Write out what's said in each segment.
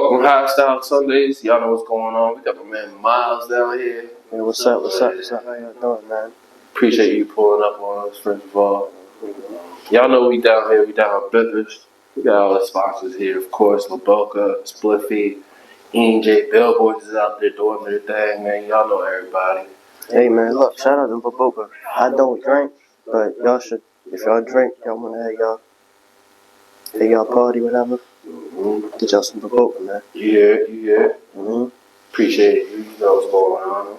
Welcome to Hostile Sundays. Y'all know what's going on. We got my man Myles down here. Hey, what's up? How y'all doing, man? Appreciate you pulling up on us, first of all. Y'all know we down here. We down on Bippers. We got all the sponsors here, of course. LaBoca, Spliffy, E&J Billboards is out there doing their thing, man. Y'all know everybody. Hey, man, look, shout out to LaBoca. I don't drink, but y'all should. If y'all drink, y'all want to have y'all party, whatever. Get y'all some LaBoca, man. You here. Appreciate it. You know what's going on.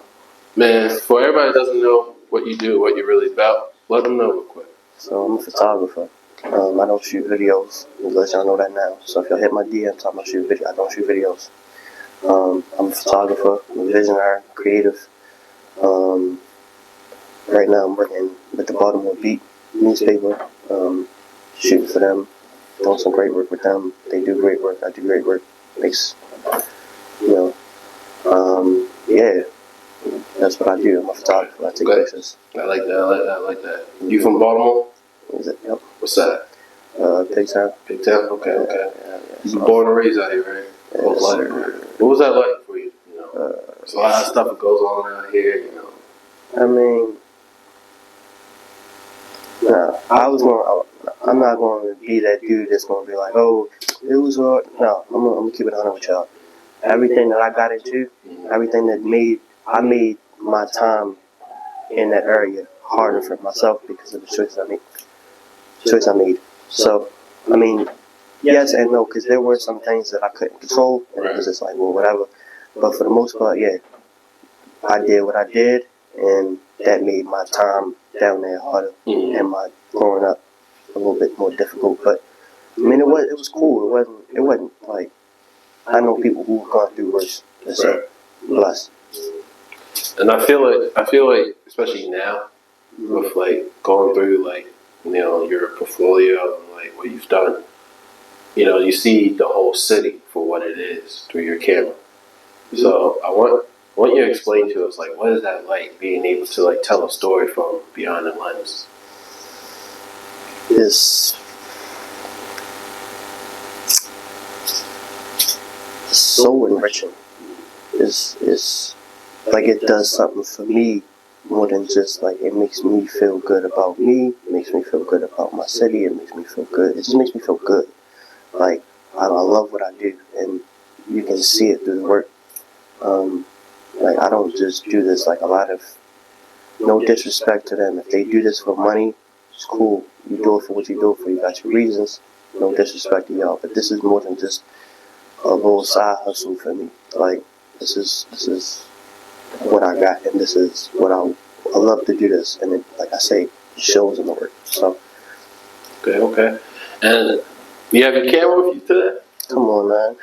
Man, for everybody that doesn't know what you do, what you're really about, let them know real quick. So I'm a photographer. I don't shoot videos. Let y'all know that now. So if y'all hit my DMs, I don't shoot videos. I'm a photographer, I'm a visionary, creative. Right now I'm working with the Baltimore Beat newspaper, shooting for them, doing some great work with them. They do great work, I do great work. Yeah, that's what I do. I'm a photographer, I take pictures. I like that. You from Baltimore? Is it? Yep. What's that? Pigtown. Pigtown? Okay. Yeah. You born and raised out here, right? Yeah, what was that like for you? There's a lot of stuff that goes on out here, I mean, I'm not going to be that dude that's going to be like, oh, it was hard. No, I'm going to keep it 100 with y'all. Everything that I got into, everything that I made my time in that area harder for myself because of the choice I made. So, I mean, yes and no, because there were some things that I couldn't control, and it was just like, well, whatever. But for the most part, yeah, I did what I did, and that made my time down there harder and my growing up a little bit more difficult. But I mean, it was cool. It wasn't like I know people who have gone through worse. So blessed. And I feel like, especially now, with like going through like your portfolio and like what you've done, you see the whole city for what it is through your camera. So I want you to explain to us like what is that like being able to like tell a story from behind the lens. It's so enriching. It's like it does something for me more than just like it makes me feel good about me. It makes me feel good about my city. It makes me feel good. It just makes me feel good. Like I love what I do, and you can see it through the work. Like I don't just do this like a lot of. No disrespect to them. If they do this for money, it's cool. You do it for what you do it for. You got your reasons. No disrespect to y'all, but this is more than just a little side hustle for me. Like this is what I got, and this is what I love to do this, and it, like I say, it shows in the work. So okay. And you have your camera with you today? Come on, man.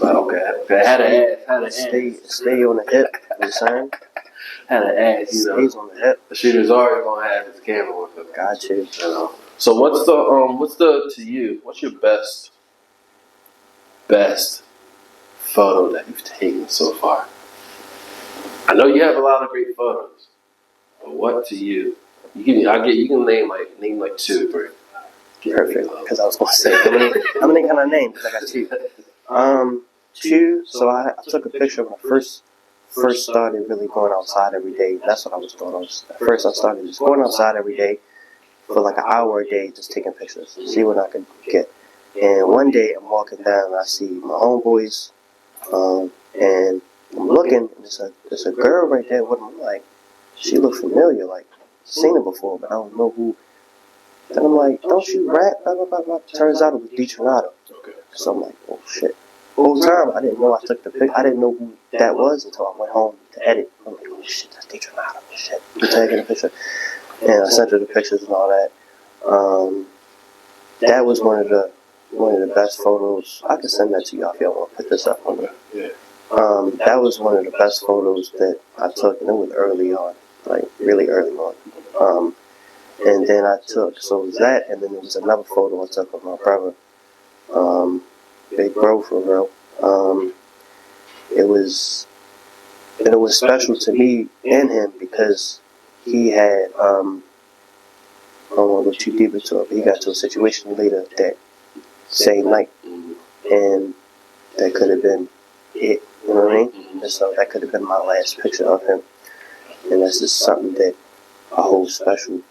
Okay. Had to stay on the hip. You know what I'm saying? Had to ask, Stays on the hip. The shooter's already gonna have his camera with him. Got you. So what's your best photo that you've taken so far? I know you have a lot of great photos, but what to you? You can name like 2 or 3. Perfect. Because I was gonna say how many can I name? Because I got 2. 2. So I took a picture when I first started really going outside every day. That's what I was doing. At first I started just going outside every day for like an hour a day, just taking pictures, see what I could get. And one day I'm walking down and I see my homeboys, and I'm looking, and there's a girl right there with me. Like, she looked familiar, like seen her before, but I don't know who. Then I'm like, don't you rap? Blah, blah, blah, blah. Turns out it was DeTronado. So I'm like, oh shit. The whole time I didn't know I took the pic. I didn't know who that was until I went home to edit. I'm like, oh shit, that's DeTronado. Shit, I'm taking a picture. And I sent her the pictures and all that. That was one of the best photos. I can send that to y'all if y'all want to put this up on there. Yeah. That was one of the best photos that I took, and it was early on, like really early on. And then so it was that, and then there was another photo I took of my brother, Big Bro for real. It was special to me and him because he had, I don't want to go too deep into it, but he got to a situation later that same night. And that could have been it. You know what I mean? And so that could have been my last picture of him. And that's just something that I hold special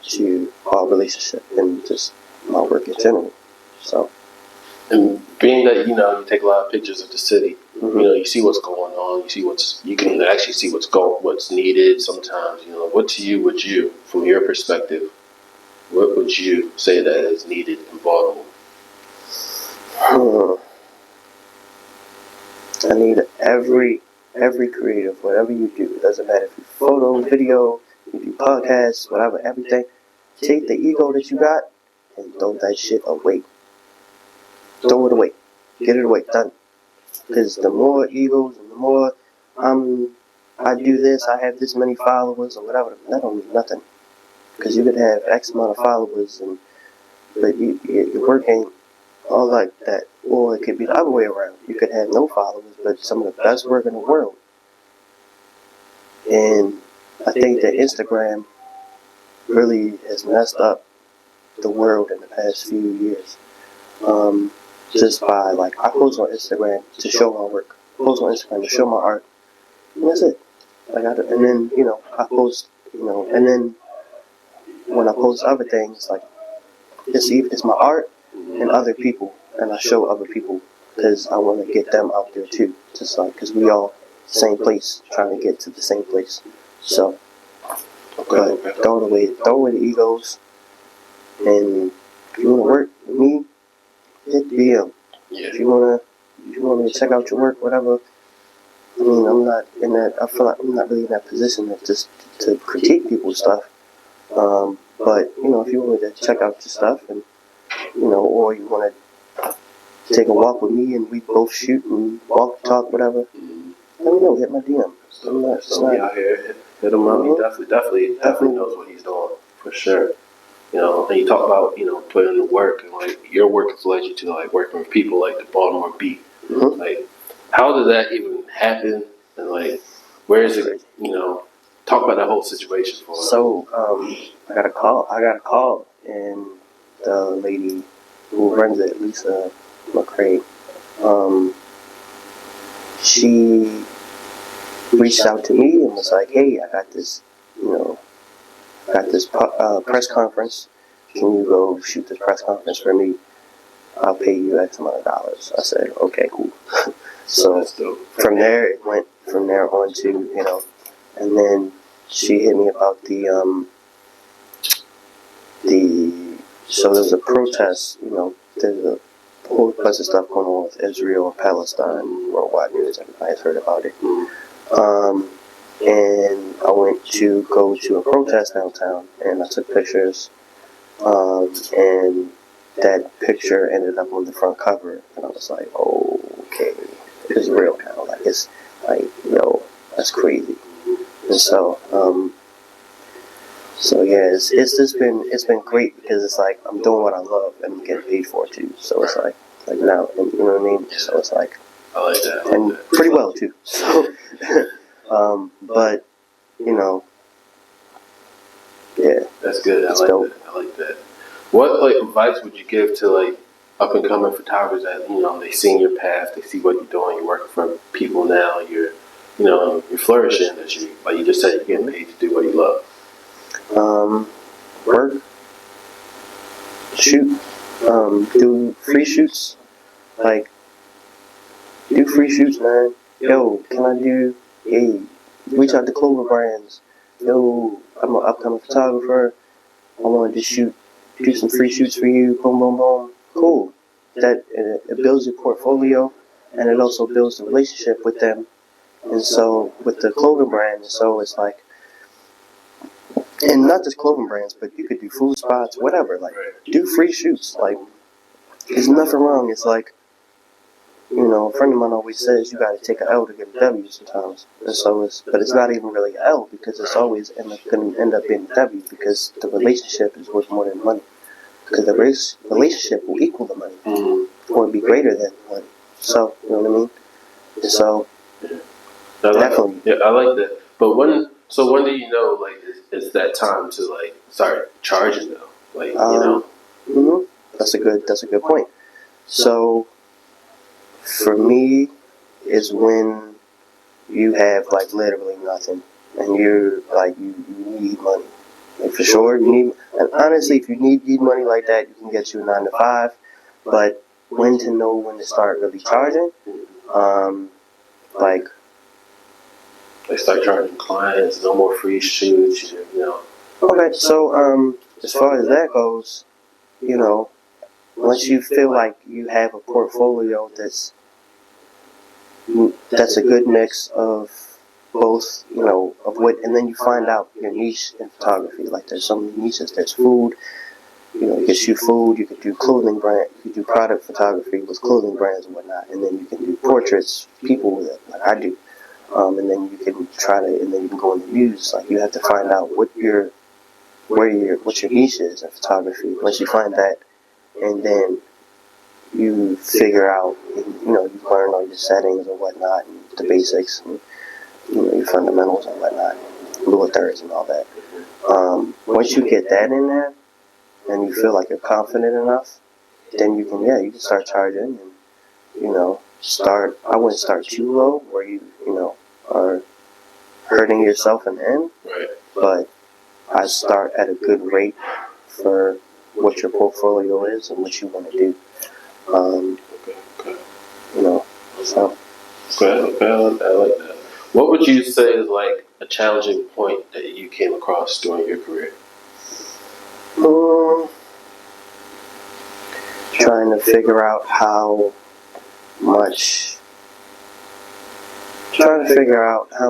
to our relationship and just my work in general. So. And being that you take a lot of pictures of the city, you see what's going on. You can actually see what's needed. Sometimes, what to you would you, from your perspective, what would you say that is needed in Baltimore? I need every creative, whatever you do. It doesn't matter if you photo, video, you do podcasts, whatever, everything. Take the ego that you got and throw that shit away. Throw it away. Get it away. Done. Because the more egos and the more I do this, I have this many followers or whatever, that don't mean nothing. Because you could have X amount of followers, but your work ain't all like that. Or it could be the other way around. You could have no followers, but some of the best work in the world. And I think that Instagram really has messed up the world in the past few years. Just by, like, I post on Instagram to show my work. I post on Instagram to show my art. And that's it. And then, I post, and then when I post other things, like, it's my art and other people. And I show other people because I want to get them out there too. Just like, because we all same place, trying to get to the same place. So, but throw away the egos. And if you want to work with me, hit DM. Yeah. If you want me to check out your work, whatever. I mean, I'm not in that. I feel like I'm not really in that position of just to critique people's stuff. But if you want me to check out your stuff, and or you want to take a walk with me and we both shoot and walk, talk, whatever, let me know. Hit my DM. So out here, hit him up. He definitely knows what he's doing for sure. And you talk about, putting in the work, and like your work has led you to like working with people like the Baltimore Beat. Like, how did that even happen? And like, where is it? Talk about that whole situation for us. So, I got a call, and the lady who runs it, Lisa McCrae, she reached out to me and was like, "Hey, I got this, press conference. Can you go shoot this press conference for me? I'll pay you X amount of dollars." I said, "Okay, cool." So from there, it went from there on to, and then she hit me about so there's a protest, there's a whole bunch of stuff going on with Israel and Palestine, worldwide news, everybody's heard about it. And I went to go to a protest downtown, and I took pictures, and that picture ended up on the front cover, and I was like, oh, okay, it's real now, like, it's like, that's crazy. And so yeah, it's been great because it's like I'm doing what I love and I'm getting paid for it too. So it's like now, you know what I mean? So it's like, I like that. And pretty well too. So, but yeah, that's good. I like that. What advice would you give to up and coming photographers that they see your path, they see what you're doing, you're working for people now, you're flourishing, that you just said, you're getting paid to do what you love. Work, shoot, do free shoots, do free shoots, man. Yo, can I do, reach out to clothing brands. Yo, I'm an upcoming photographer. I wanted to do some free shoots for you. Boom, boom, boom. Cool. That it builds your portfolio, and it also builds the relationship with them. And so with the clothing brand, so it's like, and not just clothing brands, but you could do food spots, whatever. Do free shoots. There's nothing wrong. It's like, a friend of mine always says you got to take an L to get a W sometimes. And so but it's not even really an L because it's always going to end up being a W because the relationship is worth more than money. Because the relationship will equal the money or be greater than the money. So, you know what I mean? And so, definitely. I like that. But when do you know, it's that time to, start charging, though? That's a good point. So, For me, is when you have like literally nothing, and you're like you need money. Like for sure, you need. And honestly, if you need money like that, you can get you a 9 to 5. But when to know when to start really charging, like They start charging clients, no more free shoots, you know. okay, so as far as that goes, you know, once you feel like you have a portfolio that's a good mix of both, you know, of what, and then you find out your niche in photography. Like there's so many niches. There's food. You know, you can shoot food. You could do clothing brand. You could do product photography with clothing brands and whatnot. And then you can do portraits, people with it, like I do. And then you can and then you can go in the news. Like you have to find out what your niche is in photography. Once you find that, and then you figure out, you know, you learn all your settings and whatnot, and the basics, and, you know, your fundamentals and whatnot, rule of thirds and all that. Once you get that in there, and you feel like you're confident enough, then you can start charging, and, you know, I wouldn't start too low where you know, are hurting yourself in the end, Right. but I start at a good rate for what your portfolio is and what you want to do. Okay. You know, so. Okay, I like that. What would you say is like a challenging point that you came across during your career? Trying to figure out how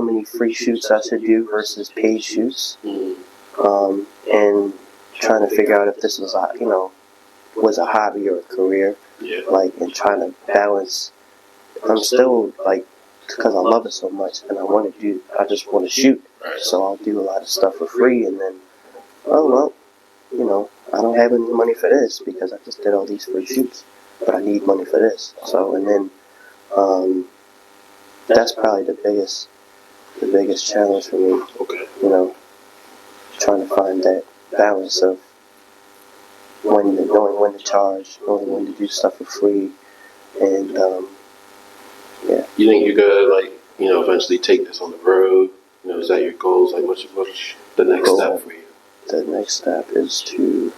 many free shoots I should do versus paid shoots. And trying to figure out if this was a hobby or a career. Yeah. Like, and trying to balance. I'm still like, because I love it so much, and I just want to shoot. Right. So I'll do a lot of stuff for free, and then, oh well, you know, I don't have any money for this because I just did all these free shoots, but I need money for this. So, and then, that's probably the biggest challenge for me. Okay. You know, trying to find that balance of knowing when to charge, knowing when to do stuff for free, and yeah. You think you're gonna like, you know, eventually take this on the road? You know, is that your goals? Like, what's the next step for you? The next step is to,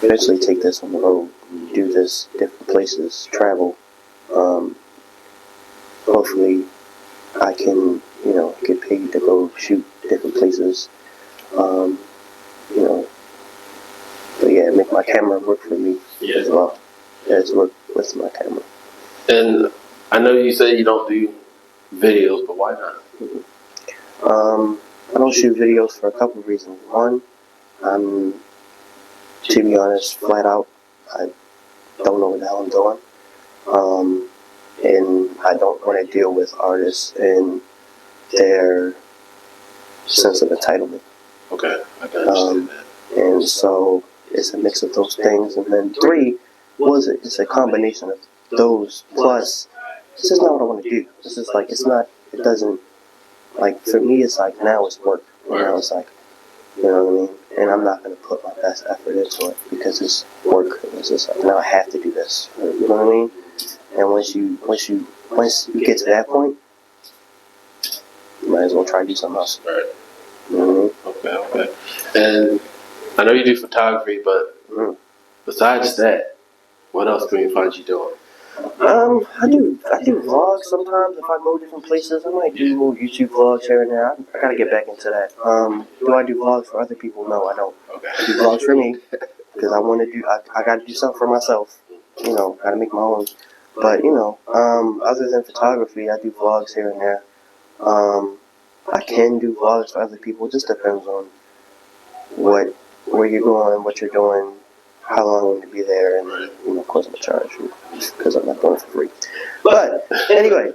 eventually take this on the road, do this different places, travel. Hopefully, I can, you know, get paid to go shoot different places. You know, but yeah, make my camera work for me as well. As work with my camera. And I know you say you don't do videos, but why not? I don't shoot videos for a couple of reasons. One, to be honest, flat out, I don't know what the hell I'm doing. And I don't want to deal with artists and their sense of entitlement. Okay, I can understand that. And so it's a mix of those things. And then three, it's a combination of those plus, this is not what I want to do. This is like, it doesn't, like, for me, it's like, now it's work. Now it's like, you know what I mean? And I'm not going to put my best effort into it because it's work. It's just like, now I have to do this. You know what I mean? And once you get to that point, you might as well try to do something else. Right. You know what I mean? Okay. And I know you do photography, but besides that, what else can we find you doing? I do vlogs sometimes if I go different places. I might do little YouTube vlogs here and there. I gotta get back into that. Do I do vlogs for other people? No, I don't. Okay. I do vlogs for me because I gotta do something for myself. You know, gotta make my own. But, you know, other than photography, I do vlogs here and there. I can do vlogs for other people. It just depends on where you're going, what you're doing, how long I'm going to be there, and then, you know, of course I'm going to charge you because I'm not doing it for free. But anyway,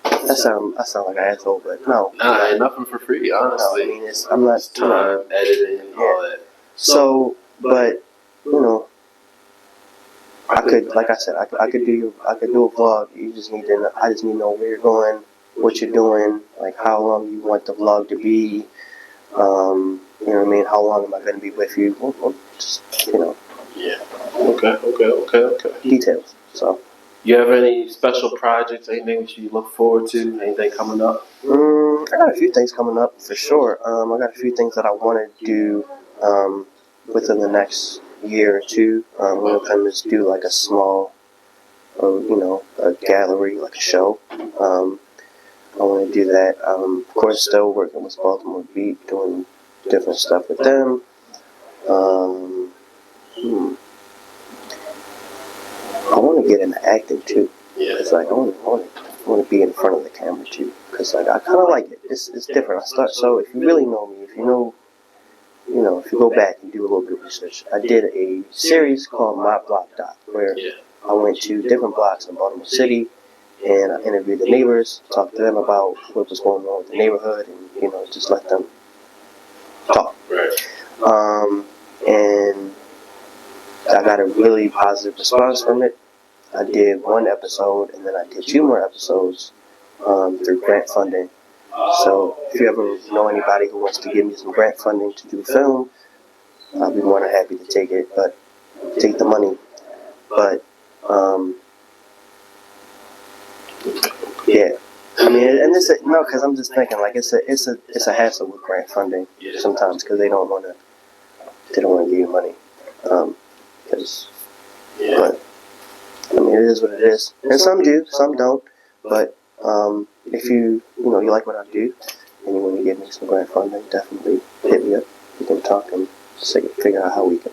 I sound like an asshole, but no. Nah, ain't nothing for free, honestly. No, I mean, I'm not time, editing, and all that. So, but, you know, I could, like I said, I could do a vlog. I just need to know where you're going, what you're doing, like how long you want the vlog to be. You know what I mean? How long am I going to be with you? Well, just, you know, Yeah. Okay. Details. So. You have any special projects, anything that you look forward to, anything coming up? I got a few things coming up for sure. I got a few things that I want to do within the next year or two. One of them is do like a small, a gallery, like a show. I want to do that. Of course, still working with Baltimore Beat, doing different stuff with them. I want to get into acting too. Yeah. It's like I want to be in front of the camera too. Cause like I kind of like it. It's different. So if you really know me, if you know, if you go back and do a little bit of research, I did a series called My Block Doc, where I went to different blocks in Baltimore City, and I interviewed the neighbors, talked to them about what was going on with the neighborhood, and just let them talk. Right. And I got a really positive response from it. I did one episode, and then I did 2 more episodes through grant funding. So if you ever know anybody who wants to give me some grant funding to do film, I'll be more than happy to take it, but take the money. But yeah, I mean, and because I'm just thinking like it's a hassle with grant funding sometimes because they don't want to give you money. Because, but I mean, it is what it is, and some do, some don't. But if you like what I do, and you want to give me some grant funding, definitely hit me up. We can talk and figure out how we can.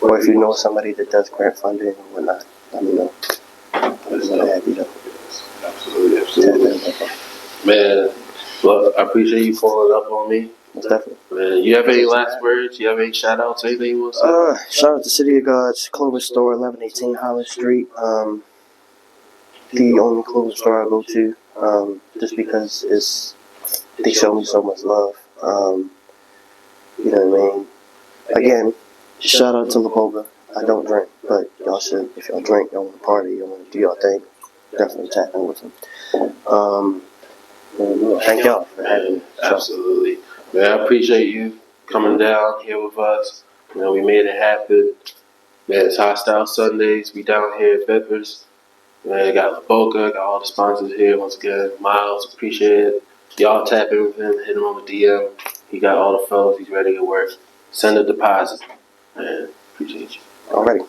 Or if you know somebody that does grant funding and whatnot, let me know. I'm happy to. Absolutely. Man, well, I appreciate you following up on me. Definitely. Man, you have any last words? You have any shout outs? Anything you want to say? Shout out to City of God's clothing store, 1118 Holland Street. The only clothing store I go to, just because they show me so much love. You know what I mean? Again, shout out to La Boga. I don't drink, but y'all should. If y'all drink, y'all want to party, y'all want to do y'all thing, definitely tap in with them. Thank y'all for having me. Absolutely. Man, I appreciate you coming down here with us. We made it happen. Man, it's Hostile Sundays. We down here at Bedford's. Man, got La Boca, got all the sponsors here once again. Myles, appreciate it. Y'all tap in with him, hit him on the DM. He got all the fellas, he's ready to work. Send a deposit. Man, appreciate you. Alrighty.